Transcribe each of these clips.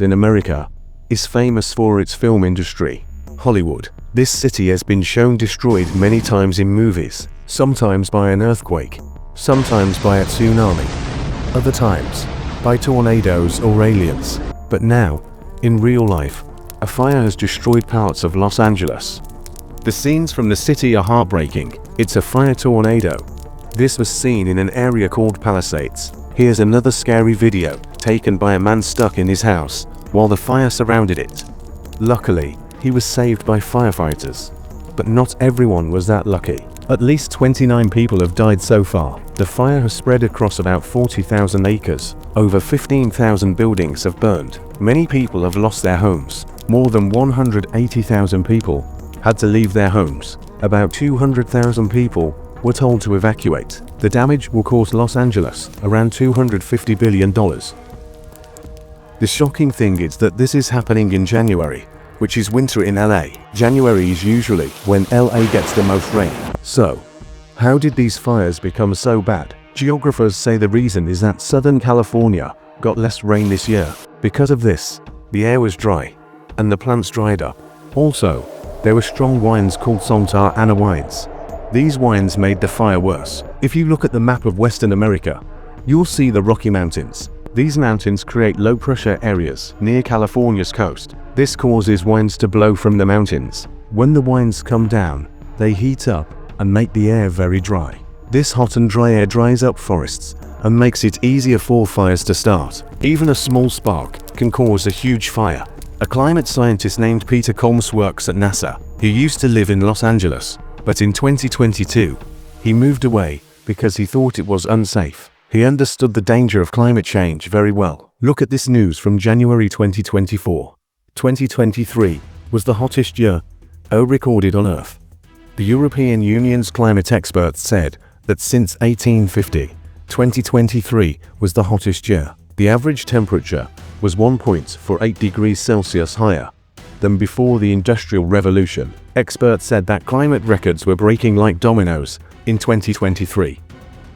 in America, is famous for its film industry. Hollywood. This city has been shown destroyed many times in movies, sometimes by an earthquake, sometimes by a tsunami, other times by tornadoes or aliens. But now, in real life, a fire has destroyed parts of Los Angeles. The scenes from the city are heartbreaking. It's a fire tornado. This was seen in an area called Palisades. Here's another scary video, taken by a man stuck in his house, while the fire surrounded it. Luckily, he was saved by firefighters. But not everyone was that lucky. At least 29 people have died so far. The fire has spread across about 40,000 acres. Over 15,000 buildings have burned. Many people have lost their homes. More than 180,000 people had to leave their homes. About 200,000 people were told to evacuate. The damage will cost Los Angeles around $250 billion. The shocking thing is that this is happening in January, which is winter in LA. January is usually when LA gets the most rain. So, how did these fires become so bad? Geographers say the reason is that Southern California got less rain this year. Because of this, the air was dry, and the plants dried up. Also, there were strong winds called Santa Ana winds. These winds made the fire worse. If you look at the map of Western America, you'll see the Rocky Mountains. These mountains create low-pressure areas near California's coast. This causes winds to blow from the mountains. When the winds come down, they heat up and make the air very dry. This hot and dry air dries up forests and makes it easier for fires to start. Even a small spark can cause a huge fire. A climate scientist named Peter Kalmus works at NASA. He used to live in Los Angeles, but in 2022, he moved away because he thought it was unsafe. He understood the danger of climate change very well. Look at this news from January 2024. 2023 was the hottest year recorded on Earth. The European Union's climate experts said that since 1850, 2023 was the hottest year. The average temperature was 1.48 degrees Celsius higher than before the Industrial Revolution. Experts said that climate records were breaking like dominoes in 2023.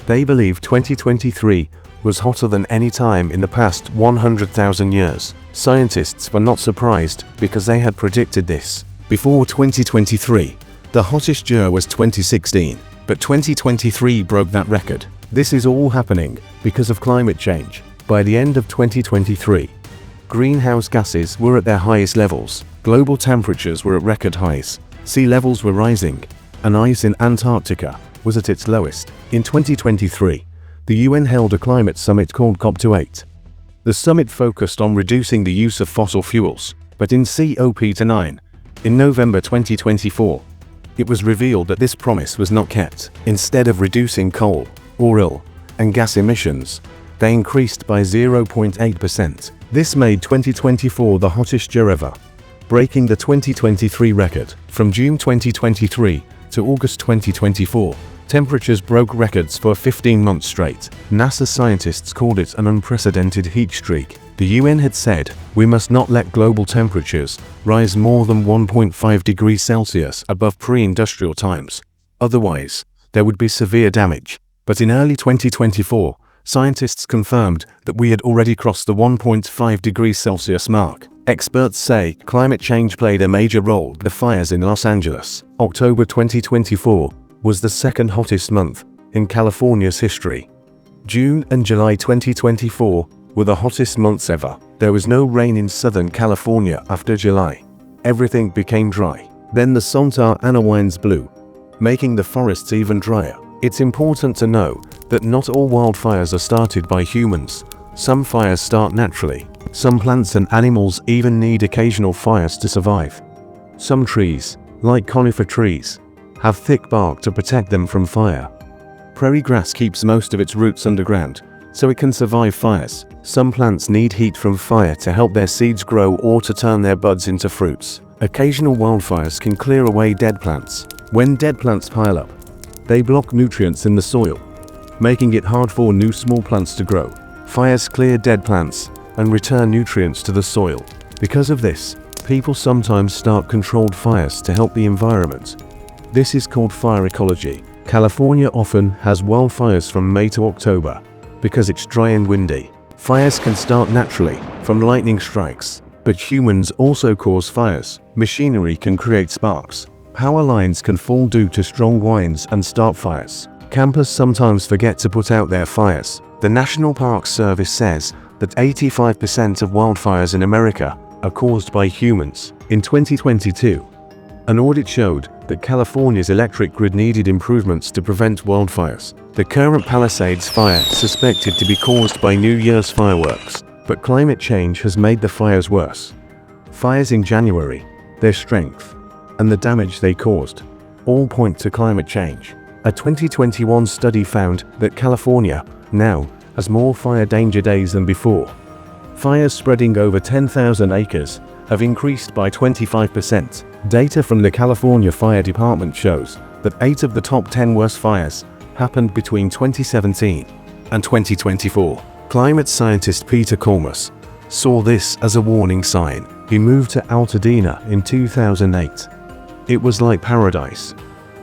They believe 2023 was hotter than any time in the past 100,000 years. Scientists were not surprised because they had predicted this. Before 2023, the hottest year was 2016, but 2023 broke that record. This is all happening because of climate change. By the end of 2023, greenhouse gases were at their highest levels, global temperatures were at record highs, sea levels were rising, and ice in Antarctica was at its lowest. In 2023, the UN held a climate summit called COP28. The summit focused on reducing the use of fossil fuels, but in COP29, in November 2024, it was revealed that this promise was not kept. Instead of reducing coal, oil, and gas emissions, they increased by 0.8%. This made 2024 the hottest year ever, breaking the 2023 record. From June 2023 to August 2024, temperatures broke records for 15 months straight. NASA scientists called it an unprecedented heat streak. The UN had said, "We must not let global temperatures rise more than 1.5 degrees Celsius above pre-industrial times. Otherwise, there would be severe damage." But in early 2024, scientists confirmed that we had already crossed the 1.5 degrees Celsius mark. Experts say climate change played a major role. The fires in Los Angeles. October 2024 was the second hottest month in California's history. June and July 2024 were the hottest months ever. There was no rain in Southern California after July. Everything became dry. Then the Santa Ana winds blew, making the forests even drier. It's important to know that not all wildfires are started by humans. Some fires start naturally. Some plants and animals even need occasional fires to survive. Some trees, like conifer trees, have thick bark to protect them from fire. Prairie grass keeps most of its roots underground, so it can survive fires. Some plants need heat from fire to help their seeds grow or to turn their buds into fruits. Occasional wildfires can clear away dead plants. When dead plants pile up, they block nutrients in the soil, making it hard for new small plants to grow. Fires clear dead plants and return nutrients to the soil. Because of this, people sometimes start controlled fires to help the environment. This is called fire ecology. California often has wildfires from May to October because it's dry and windy. Fires can start naturally, from lightning strikes, but humans also cause fires. Machinery can create sparks. Power lines can fall due to strong winds and start fires. Campers sometimes forget to put out their fires. The National Park Service says that 85% of wildfires in America are caused by humans. In 2022, an audit showed that California's electric grid needed improvements to prevent wildfires. The current Palisades fire is suspected to be caused by New Year's fireworks, but climate change has made the fires worse. Fires in January, their strength, and the damage they caused all point to climate change. A 2021 study found that California now has more fire danger days than before. Fires spreading over 10,000 acres have increased by 25%. Data from the California Fire Department shows that 8 of the top 10 worst fires happened between 2017 and 2024. Climate scientist Peter Kalmus saw this as a warning sign. He moved to Altadena in 2008. It was like paradise.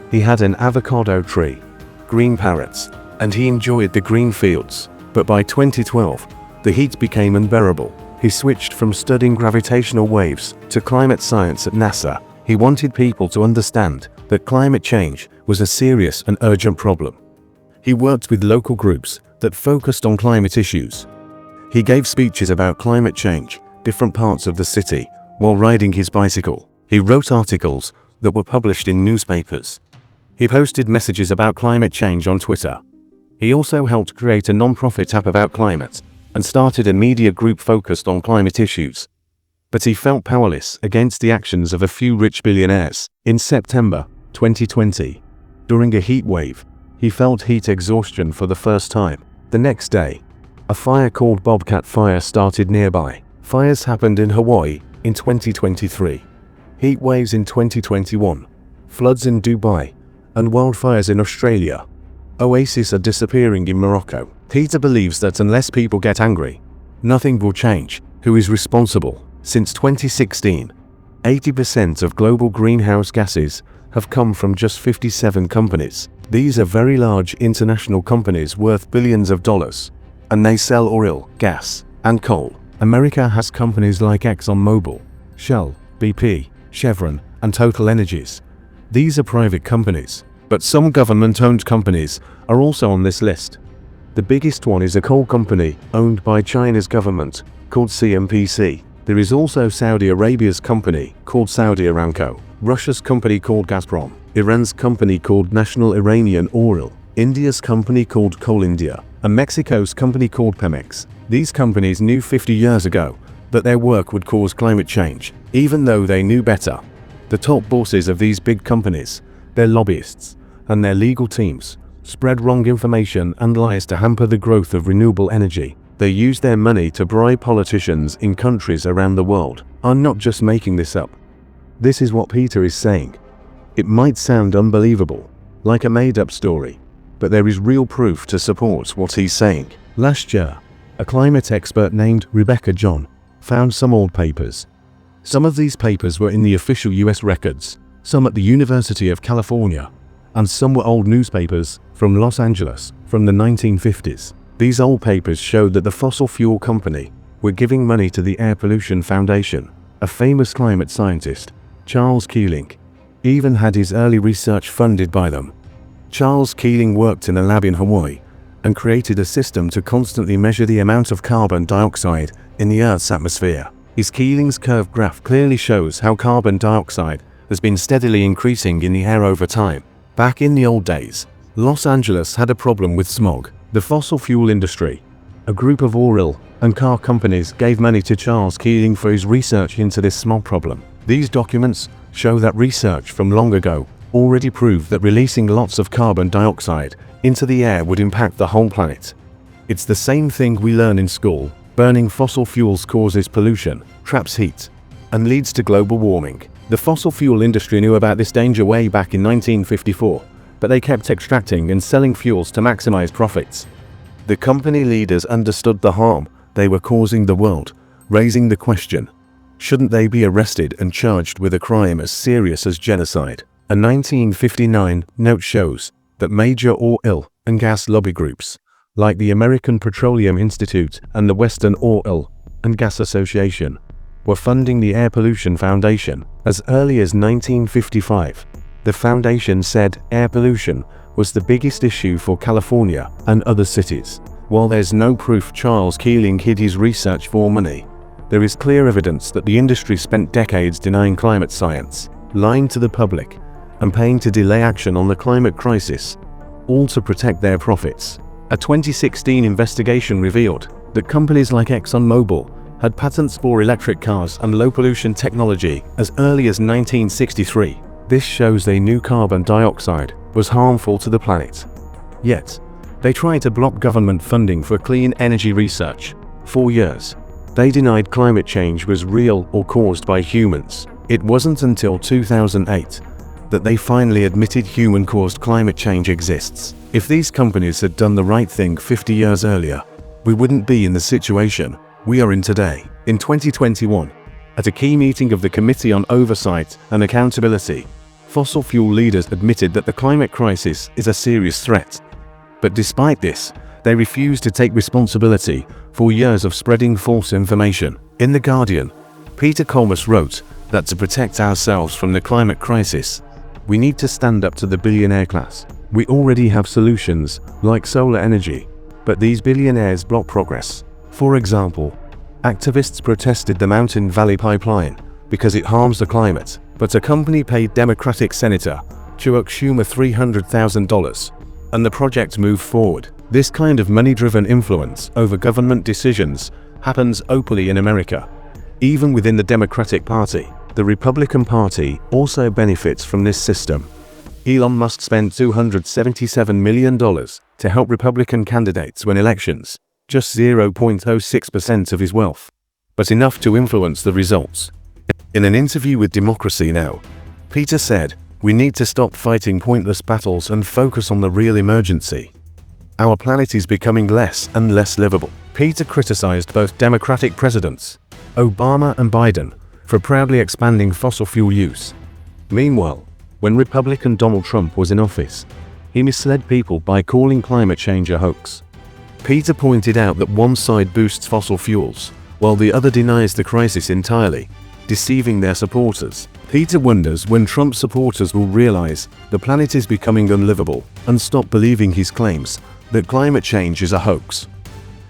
He had an avocado tree, green parrots, and he enjoyed the green fields. But by 2012, the heat became unbearable. He switched from studying gravitational waves to climate science at NASA. He wanted people to understand that climate change was a serious and urgent problem. He worked with local groups that focused on climate issues. He gave speeches about climate change, different parts of the city, while riding his bicycle. He wrote articles that were published in newspapers. He posted messages about climate change on Twitter. He also helped create a non-profit app about climate and started a media group focused on climate issues. But he felt powerless against the actions of a few rich billionaires. In September 2020, during a heat wave, he felt heat exhaustion for the first time. The next day, a fire called Bobcat Fire started nearby. Fires happened in Hawaii in 2023, heat waves in 2021, floods in Dubai, and wildfires in Australia. Oases are disappearing in Morocco. Peter believes that unless people get angry, nothing will change. Who is responsible? Since 2016, 80% of global greenhouse gases have come from just 57 companies. These are very large international companies worth billions of dollars, and they sell oil, gas, and coal. America has companies like ExxonMobil, Shell, BP, Chevron, and Total Energies. These are private companies, but some government-owned companies are also on this list. The biggest one is a coal company owned by China's government called CNPC. There is also Saudi Arabia's company called Saudi Aramco, Russia's company called Gazprom, Iran's company called National Iranian Oil, India's company called Coal India, and Mexico's company called Pemex. These companies knew 50 years ago that their work would cause climate change, even though they knew better. The top bosses of these big companies, their lobbyists, and their legal teams spread wrong information and lies to hamper the growth of renewable energy. They use their money to bribe politicians in countries around the world. I'm not just making this up. This is what Peter is saying. It might sound unbelievable, like a made-up story, but there is real proof to support what he's saying. Last year, a climate expert named Rebecca John found some old papers. Some of these papers were in the official US records, some at the University of California, and some were old newspapers from Los Angeles from the 1950s. These old papers showed that the fossil fuel company were giving money to the Air Pollution Foundation. A famous climate scientist, Charles Keeling, even had his early research funded by them. Charles Keeling worked in a lab in Hawaii and created a system to constantly measure the amount of carbon dioxide in the Earth's atmosphere. His Keeling's curve graph clearly shows how carbon dioxide has been steadily increasing in the air over time. Back in the old days, Los Angeles had a problem with smog. The fossil fuel industry, a group of oil and car companies, gave money to Charles Keeling for his research into this smog problem. These documents show that research from long ago already proved that releasing lots of carbon dioxide into the air would impact the whole planet. It's the same thing we learn in school. Burning fossil fuels causes pollution, traps heat, and leads to global warming. The fossil fuel industry knew about this danger way back in 1954. But they kept extracting and selling fuels to maximize profits. The company leaders understood the harm they were causing the world, raising the question, shouldn't they be arrested and charged with a crime as serious as genocide? A 1959 note shows that major oil and gas lobby groups like the American Petroleum Institute and the Western Oil and Gas Association, were funding the Air Pollution Foundation. As early as 1955, the foundation said air pollution was the biggest issue for California and other cities. While there's no proof Charles Keeling hid his research for money, there is clear evidence that the industry spent decades denying climate science, lying to the public, and paying to delay action on the climate crisis, all to protect their profits. A 2016 investigation revealed that companies like ExxonMobil had patents for electric cars and low-pollution technology as early as 1963. This shows they knew carbon dioxide was harmful to the planet. Yet, they tried to block government funding for clean energy research. For years, they denied climate change was real or caused by humans. It wasn't until 2008 that they finally admitted human-caused climate change exists. If these companies had done the right thing 50 years earlier, we wouldn't be in the situation we are in today. In 2021, at a key meeting of the Committee on Oversight and Accountability, fossil fuel leaders admitted that the climate crisis is a serious threat. But despite this, they refused to take responsibility for years of spreading false information. In The Guardian, Peter Kalmus wrote that to protect ourselves from the climate crisis, we need to stand up to the billionaire class. We already have solutions, like solar energy, but these billionaires block progress. For example, activists protested the Mountain Valley Pipeline because it harms the climate, but a company paid Democratic Senator Chuck Schumer $300,000, and the project moved forward. This kind of money-driven influence over government decisions happens openly in America. Even within the Democratic Party, the Republican Party also benefits from this system. Elon Musk spent $277 million to help Republican candidates win elections, just 0.06% of his wealth, but enough to influence the results. In an interview with Democracy Now!, Peter said, "We need to stop fighting pointless battles and focus on the real emergency. Our planet is becoming less and less livable." Peter criticized both Democratic presidents, Obama and Biden, for proudly expanding fossil fuel use. Meanwhile, when Republican Donald Trump was in office, he misled people by calling climate change a hoax. Peter pointed out that one side boosts fossil fuels, while the other denies the crisis entirely, deceiving their supporters. Peter wonders when Trump supporters will realize the planet is becoming unlivable and stop believing his claims that climate change is a hoax.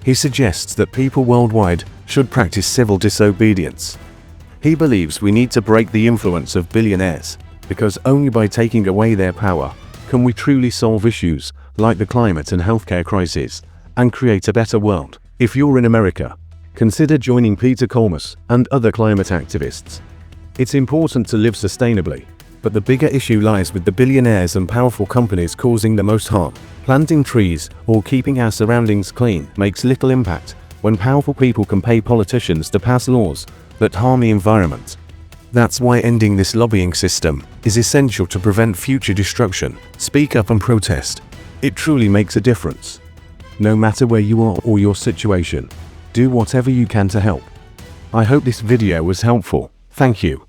He suggests that people worldwide should practice civil disobedience. He believes we need to break the influence of billionaires, because only by taking away their power can we truly solve issues like the climate and healthcare crisis and create a better world. If you're in America, consider joining Peter Kalmus and other climate activists. It's important to live sustainably, but the bigger issue lies with the billionaires and powerful companies causing the most harm. Planting trees or keeping our surroundings clean makes little impact when powerful people can pay politicians to pass laws that harm the environment. That's why ending this lobbying system is essential to prevent future destruction. Speak up and protest. It truly makes a difference. No matter where you are or your situation, do whatever you can to help. I hope this video was helpful. Thank you.